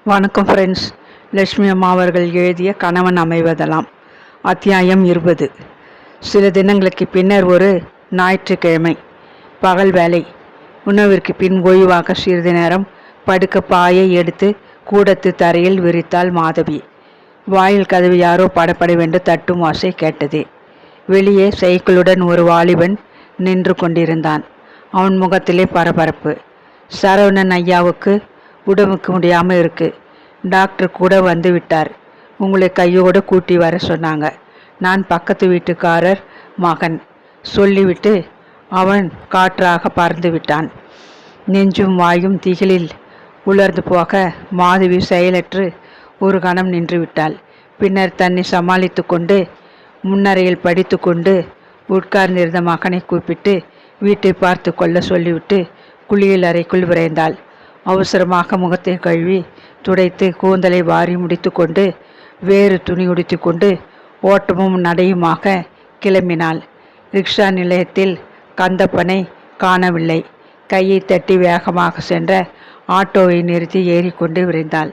வணக்கம் ஃப்ரெண்ட்ஸ். லட்சுமி அம்மா அவர்கள் எழுதிய கணவன் அமைவதெல்லாம் அத்தியாயம் 20. சில தினங்களுக்கு பின்னர் ஒரு ஞாயிற்றுக்கிழமை பகல் வேலை. உணவிற்கு பின் ஓய்வாக சிறிது நேரம் படுக்க பாயை எடுத்து கூடத்து தரையில் விரித்தாள் மாதவி. வாயில் கதவு யாரோ படப்படவென்று தட்டும் ஓசை கேட்டது. வெளியே சைக்கிளுடன் ஒரு வாலிபன் நின்று கொண்டிருந்தான். அவன் முகத்திலே பரபரப்பு. சரவணன் ஐயாவுக்கு உடம்புக்கு முடியாமல் இருக்கு. டாக்டர் கூட வந்து விட்டார். உங்களை கையோடு கூட்டி வர சொன்னாங்க. நான் பக்கத்து வீட்டுக்காரர் மகன் சொல்லிவிட்டு அவன் காற்றாக பறந்து விட்டான். நெஞ்சும் வாயும் திகிலில் உலர்ந்து போக மாதவி செயலற்று ஒரு கணம் நின்று விட்டாள். பின்னர் தன்னை சமாளித்து கொண்டு முன்னறையில் படித்து கொண்டு உட்கார்ந்திருந்த மகனை கூப்பிட்டு வீட்டை பார்த்து கொள்ள சொல்லிவிட்டு குளியல் அறைக்குள் விரைந்தாள். அவசரமாக முகத்தை கழுவி துடைத்து கூந்தலை வாரி முடித்து கொண்டு வேறு துணி உடுத்தி கொண்டு ஓட்டமும் நடையுமாக கிளம்பினாள். ரிக்ஷா நிலையத்தில் கந்தப்பனை காணவில்லை. கையை தட்டி வேகமாக சென்ற ஆட்டோவை நிறுத்தி ஏறிக்கொண்டு விரைந்தாள்.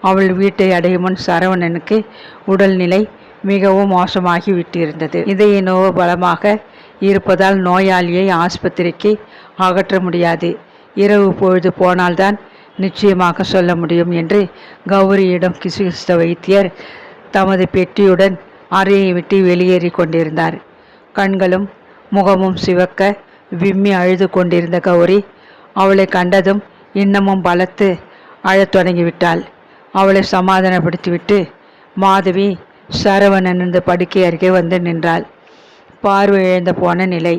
அவள் வீட்டை அடையும் முன் சரவணனுக்கு உடல்நிலை மிகவும் மோசமாகி விட்டிருந்தது. இதய நோவு பலமாக இருப்பதால் நோயாளியை ஆஸ்பத்திரிக்கு அகற்ற முடியாது. இரவு பொழுது போனால்தான் நிச்சயமாக சொல்ல முடியும் என்று கௌரியிடம் கிசுகிசுத்த வைத்தியர் தமது பெட்டியுடன் அறையை விட்டு வெளியேறி கொண்டிருந்தார். கண்களும் முகமும் சிவக்க விம்மி அழுது கொண்டிருந்த கௌரி அவளை கண்டதும் இன்னமும் பலத்து அழத் தொடங்கிவிட்டாள். அவளை சமாதானப்படுத்திவிட்டு மாதவி சரவணனது படுக்கை அருகே வந்து நின்றாள். பார்வை இழந்த போன நிலை,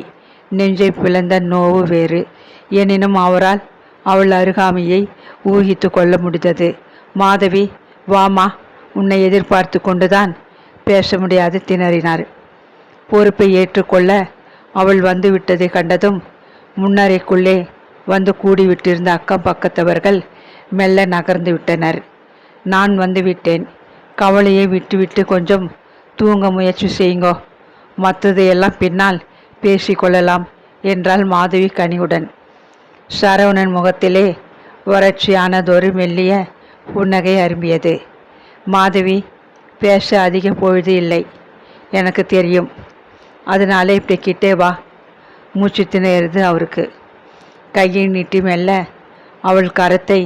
நெஞ்சை பிளந்த நோவு வேறு. எனினும் அவரால் அவள் அருகாமையை ஊகித்து கொள்ள முடிந்தது. மாதவி, வாமா, உன்னை எதிர்பார்த்து கொண்டுதான். பேச முடியாது திணறினார். பொறுப்பை ஏற்றுக்கொள்ள அவள் வந்து விட்டதை கண்டதும் முன்னறைக்குள்ளே வந்து கூடிவிட்டிருந்த அக்கம் பக்கத்தவர்கள் மெல்ல நகர்ந்து விட்டனர். நான் வந்து விட்டேன். கவலையை விட்டுவிட்டு கொஞ்சம் தூங்க முயற்சி செய்யுங்கோ. மற்றதையெல்லாம் பின்னால் பேசிக்கொள்ளலாம் என்றாள் மாதவி கனிவுடன். சரவணன் முகத்திலே வறட்சியானதொரு மெல்லிய புன்னகை அரும்பியது. மாதவி, பேச அதிக பொழுது இல்லை, எனக்கு தெரியும். அதனாலே இப்படி கிட்டே வா. மூச்சு திணறுது அவருக்கு. கையை நீட்டி மெல்ல அவள் கரத்தை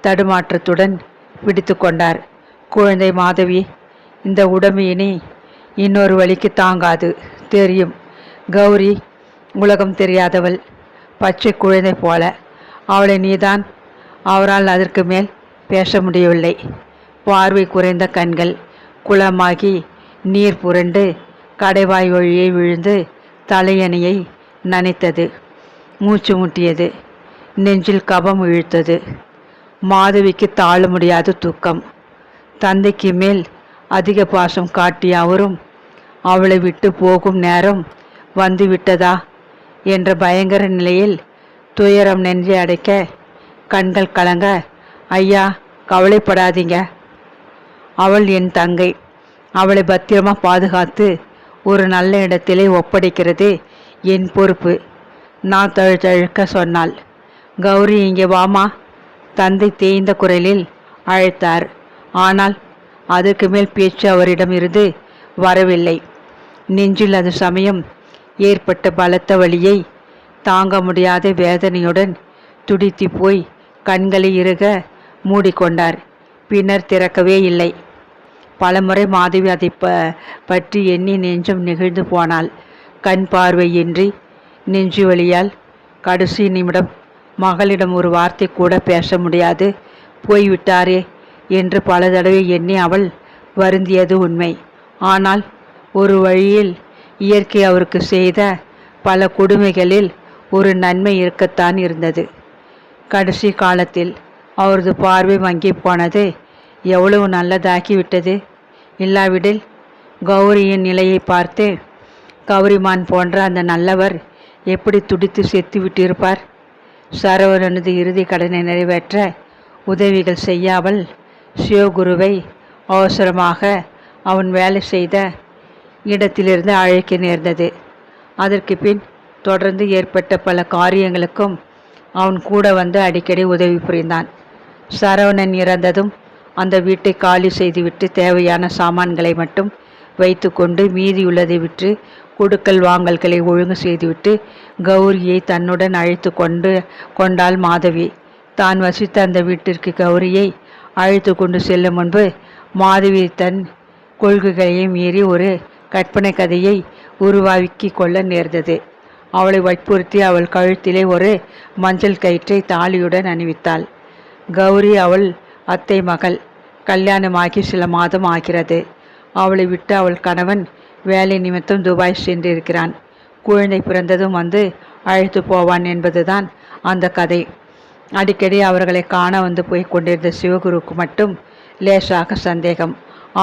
தடுமாற்றத்துடன் பிடித்து கொண்டார். குழந்தை மாதவி, இந்த உடம்பு இனி இன்னொரு வழிக்கு தாங்காது, தெரியும். கௌரி உலகம் தெரியாதவள், பச்சை குழந்தை போல. அவளை நீதான். அவரால் அதற்கு மேல் பேச முடியவில்லை. பார்வை குறைந்த கண்கள் குளமாகி நீர் புரண்டு கடைவாய் வழியே விழுந்து தலையணையை நனைத்தது. மூச்சு முட்டியது. நெஞ்சில் கபம் இழுத்தது. மாதவிக்கு தாழ முடியாத தூக்கம். தந்தைக்கு மேல் அதிக பாசம் காட்டிய அவரும் அவளை விட்டு போகும் நேரம் வந்து விட்டதா என்ற பயங்கர நிலையில் துயரம் நெஞ்சை அடைக்க கண்கள் கலங்க, ஐயா, கவலைப்படாதீங்க. அவள் என் தங்கை. அவளை பத்திரமா பாதுகாத்து ஒரு நல்ல இடத்திலே ஒப்படைக்கிறது என் பொறுப்பு. நான் தழுக்க சொன்னாள். கௌரி, இங்கே வாமா. தந்தை தேய்ந்த குரலில் அழைத்தார். ஆனால் அதற்கு மேல் பேச்சு அவரிடம் இருந்து வரவில்லை. நெஞ்சில் அது சமயம் ஏற்பட்ட பலத்த வலியை தாங்க முடியாத வேதனையுடன் துடித்து போய் கண்களை இறுக மூடிக்கொண்டார். பின்னர் திறக்கவே இல்லை. பலமுறை மாதவி அதை பற்றி எண்ணி நெஞ்சம் நெகிழ்ந்து போனாள். கண் பார்வையின்றி நெஞ்சு வலியால் கடைசி நிமிடம் மகளிடம் ஒரு வார்த்தை கூட பேச முடியாது போய்விட்டாரே என்று பல தடவை எண்ணி அவள் வருந்தியது உண்மை. ஆனால் ஒரு வழியில் இயற்கை அவருக்கு செய்த பல கொடுமைகளில் ஒரு நன்மை இருக்கத்தான் இருந்தது. கடைசி காலத்தில் அவரது பார்வை மங்கி போனது எவ்வளவு நல்லதாக்கிவிட்டது. இல்லாவிடில் கௌரியின் நிலையை பார்த்து கௌரிமான் போன்ற அந்த நல்லவர் எப்படி துடித்து செத்து விட்டிருப்பார். சரவணனது இறுதி கடனை நிறைவேற்ற உதவிகள் செய்யாமல் சிவகுருவை அவசரமாக அவன் வேலை செய்த இடத்திலிருந்து அழைக்க நேர்ந்தது. அதற்கு பின் தொடர்ந்து ஏற்பட்ட பல காரியங்களுக்கும் அவன் கூட வந்து அடிக்கடி உதவி புரிந்தான். சரவணன் இறந்ததும் அந்த வீட்டை காலி செய்துவிட்டு தேவையான சாமான்களை மட்டும் வைத்து கொண்டு மீதியுள்ளதை விற்று கொடுக்கல் வாங்கல்களை ஒழுங்கு செய்துவிட்டு கௌரியை தன்னுடன் அழைத்து கொண்டாள் மாதவி. தான் வசித்த அந்த வீட்டிற்கு கௌரியை அழைத்து கொண்டு செல்லும் முன்பு மாதவி தன் கொள்கைகளை மீறி ஒரு கற்பனை கதையை உருவாக்கி கொள்ள நேர்ந்தது. அவளை வற்புறுத்தி அவள் கழுத்திலே ஒரு மஞ்சள் கயிற்றை தாலியுடன் அணிவித்தாள். கௌரி அவள் அத்தை மகள். கல்யாணமாகி சில மாதம் ஆகிறது. அவளை விட்டு அவள் கணவன் வேலை நிமித்தம் துபாய் சென்றிருக்கிறான். குழந்தை பிறந்ததும் வந்து அழைத்து போவான் என்பதுதான் அந்த கதை. அடிக்கடி அவர்களை காண வந்து போய் கொண்டிருந்த சிவகுருக்கு மட்டும் லேசாக சந்தேகம்.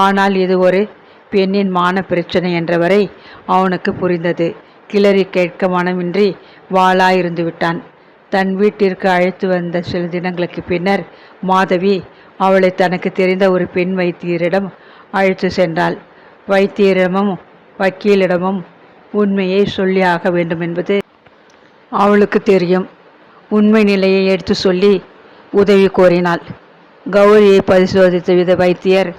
ஆனால் இது ஒரு பெண்ணின் மான பிரச்சனை என்றவரை அவனுக்கு புரிந்தது. கிளறி கேட்க மனமின்றி வாளாயிருந்து விட்டான். தன் வீட்டிற்கு அழைத்து வந்த சில தினங்களுக்கு பின்னர் மாதவி அவளை தனக்கு தெரிந்த ஒரு பெண் வைத்தியரிடம் அழைத்து சென்றாள். வைத்தியரிடமும் வக்கீலிடமும் உண்மையை சொல்லியாக வேண்டும் என்பது அவளுக்கு தெரியும். உண்மை நிலையை எடுத்து சொல்லி உதவி கோரினாள். கௌரியை பரிசோதித்த வித வைத்தியர்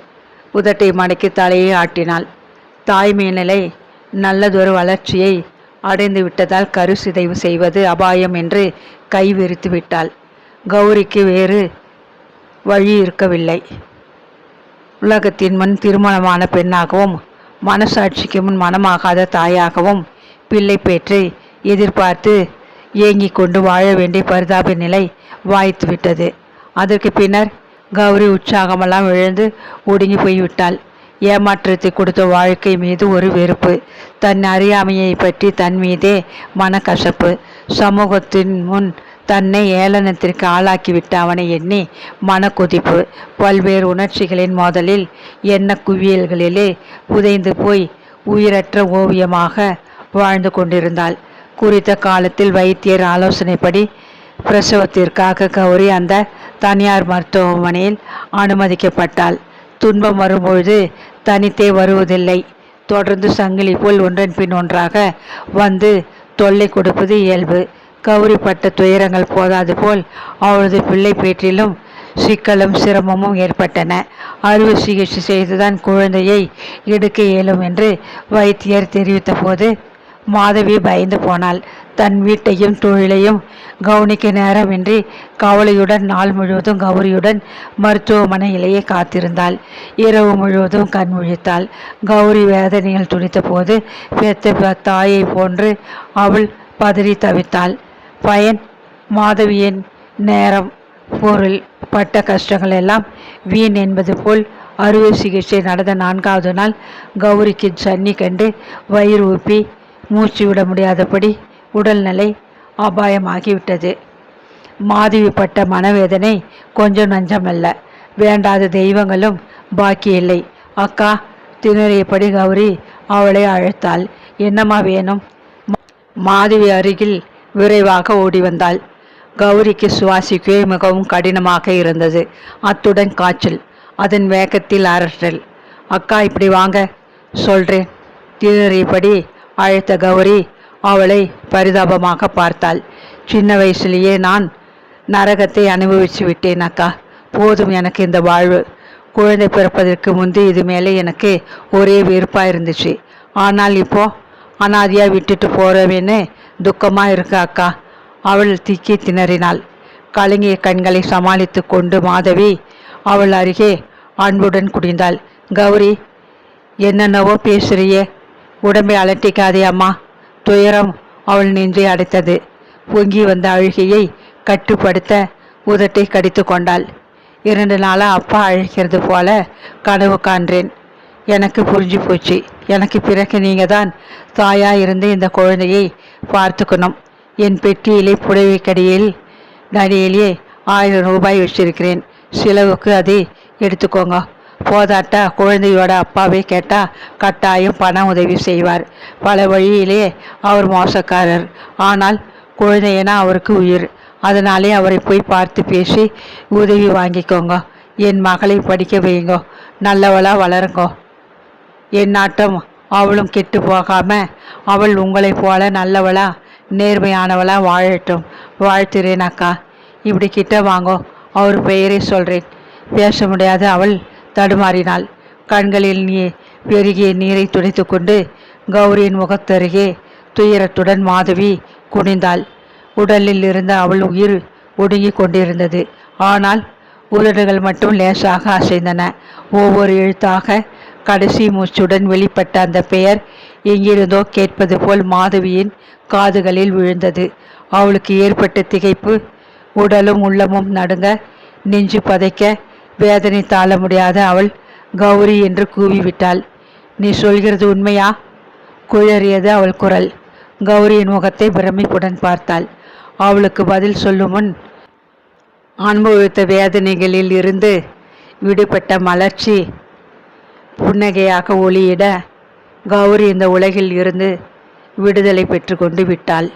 உதட்டை மடக்கி தலையை ஆட்டினாள். தாய்மை நிலை நல்லதொரு வளர்ச்சியை அடைந்து விட்டதால் கருசிதைவு செய்வது அபாயம் என்று கைவிரித்து விட்டாள். கௌரிக்கு வேறு வழி இருக்கவில்லை. உலகத்தின் முன் திருமணமான பெண்ணாகவும் மனசாட்சிக்கு முன் மனமாகாத தாயாகவும் பிள்ளை பேற்றை எதிர்பார்த்து ஏங்கிக் கொண்டு வாழ வேண்டிய பரிதாப நிலை வாய்த்துவிட்டது. அதற்கு பின்னர் கௌரி உற்சாகமெல்லாம் இழந்து ஒடுங்கி போய்விட்டாள். ஏமாற்றத்தை கொடுத்த வாழ்க்கை மீது ஒரு வெறுப்பு, தன் அறியாமையை பற்றி தன் மீதே மனக்கசப்பு, சமூகத்தின் முன் தன்னை ஏளனத்திற்கு ஆளாக்கிவிட்ட அவனை எண்ணி மனக்குதிப்பு, பல்வேறு உணர்ச்சிகளின் மோதலில் எண்ண குவியல்களிலே புதைந்து போய் உயிரற்ற ஓவியமாக வாழ்ந்து கொண்டிருந்தாள். குறித்த காலத்தில் வைத்தியர் ஆலோசனைப்படி பிரசவத்திற்காக கௌரி அந்த தனியார் மருத்துவமனையில் அனுமதிக்கப்பட்டாள். துன்பம் வரும்பொழுது தனித்தே வருவதில்லை. தொடர்ந்து சங்கிலி போல் ஒன்றன் பின் ஒன்றாக வந்து தொல்லை கொடுப்பது இயல்பு. கௌரி பட்ட துயரங்கள் போதாது போல் அவளது பிள்ளை பேற்றிலும் சிக்கலும் சிரமமும் ஏற்பட்டன. அறுவை சிகிச்சை செய்துதான் குழந்தையை எடுக்க இயலும் என்று வைத்தியர் தெரிவித்த போது மாதவி பயந்து போனாள். தன் வீட்டையும் தொழிலையும் கவனிக்க நேரமின்றி கவலையுடன் நாள் முழுவதும் கௌரியுடன் மருத்துவமனையிலேயே காத்திருந்தாள். இரவு முழுவதும் கண் முழித்தாள். கௌரி வேதனையில் துடித்த போது பெத்த தாயை போன்று அவள் பதறி தவித்தாள். பயன் மாதவியின் நேரம், பொருள், பட்ட கஷ்டங்கள் எல்லாம் வீண் என்பது போல் அறுவை சிகிச்சை நடந்த 4வது நாள் கௌரிக்கு சன்னி கண்டு வயிறு ஊப்பி மூச்சு விட முடியாதபடி உடல்நிலை அபாயமாகிவிட்டது. மாதவி பட்ட மனவேதனை கொஞ்சம் நஞ்சமல்ல. வேண்டாத தெய்வங்களும் பாக்கி இல்லை. அக்கா திணறியபடி கௌரி அவளை அழைத்தாள். என்னம்மா வேணும்? மாதவி அருகில் விரைவாக ஓடி வந்தாள். கௌரிக்கு சுவாசிக்கவே மிகவும் கடினமாக இருந்தது. அத்துடன் காய்ச்சல், அதன் வேகத்தில் அரற்றல். அக்கா இப்படி வாங்க சொல்றேன். திணறியபடி அழைத்த கௌரி அவளை பரிதாபமாக பார்த்தாள். சின்ன வயசுலேயே நான் நரகத்தை அனுபவிச்சு விட்டேன் அக்கா. போதும் எனக்கு இந்த வாழ்வு. குழந்தை பிறப்பதற்கு முந்தி இது மேலே எனக்கு ஒரே வெறுப்பாக இருந்துச்சு. ஆனால் இப்போ அனாதியாக விட்டுட்டு போகிறவேன்னு துக்கமாக இருக்கு அக்கா. அவள் திக்கி திணறினாள். கலங்கிய கண்களை சமாளித்து கொண்டு மாதவி அவள் அருகே அன்புடன் குடிந்தாள். கௌரி, என்னென்னவோ பேசுறியே, உடம்பை அலட்டிக்காதே அம்மா. துயரம் அவள் நெஞ்சை அடைத்தது. பொங்கி வந்த அழுகையை கட்டுப்படுத்த உதட்டை கடித்து கொண்டாள். 2 நாளாக அப்பா அழைக்கிறது போல கனவு காண்றேன். எனக்கு புரிஞ்சு போச்சு. எனக்கு பிறகு நீங்கள் தான் தாயாக இருந்து இந்த குழந்தையை பார்த்துக்கணும். என் பெட்டியிலே புடவை நடியிலே 1000 ரூபாய் வச்சிருக்கிறேன். செலவுக்கு அதை எடுத்துக்கோங்க. போதாட்டா குழந்தையோட அப்பாவை கேட்டால் கட்டாயம் பண உதவி செய்வார். பல வழியிலே அவர் மோசக்காரர். ஆனால் குழந்தையனா அவருக்கு உயிர். அதனாலே அவரை போய் பார்த்து பேசி உதவி வாங்கிக்கோங்க. என் மகளை படிக்க வைங்கோ. நல்லவளா வளருங்கோ. என் நாட்டம் அவளும் கெட்டு போகாம அவள் உங்களைப் போல நல்லவளா நேர்மையானவளா வாழட்டும். வாழ்த்துறேன் அக்கா. இப்படி கிட்ட வாங்கோ. அவர் பெயரை சொல்கிறேன். பேச முடியாத அவள் தடுமாறினாள். கண்களில் பெருகிய நீரை துடைத்து கொண்டு கௌரியின் முகத்தருகே துயரத்துடன் மாதவி குனிந்தாள். உடலில் இருந்த அவள் உயிர் ஒடுங்கி கொண்டிருந்தது. ஆனால் உதடுகள் மட்டும் லேசாக அசைந்தன. ஒவ்வொரு எழுத்தாக கடைசி மூச்சுடன் வெளிப்பட்ட அந்த பெயர் எங்கிருந்தோ கேட்பது போல் மாதவியின் காதுகளில் விழுந்தது. அவளுக்கு ஏற்பட்ட திகைப்பு. உடலும் உள்ளமும் நடுங்க, நெஞ்சு பதைக்க, வேதனை தாழ முடியாத அவள் கௌரி என்று கூவிவிட்டாள். நீ சொல்கிறது உண்மையா? குழறியது அவள் குரல். கௌரியின் முகத்தை பிரமிப்புடன் பார்த்தாள். அவளுக்கு பதில் சொல்லும் முன் அனுபவித்த வேதனைகளில் இருந்து விடுபட்ட மலர்ச்சி புன்னகையாக ஒளியிட கௌரி இந்த உலகில் இருந்து விடுதலை பெற்று கொண்டு விட்டாள்.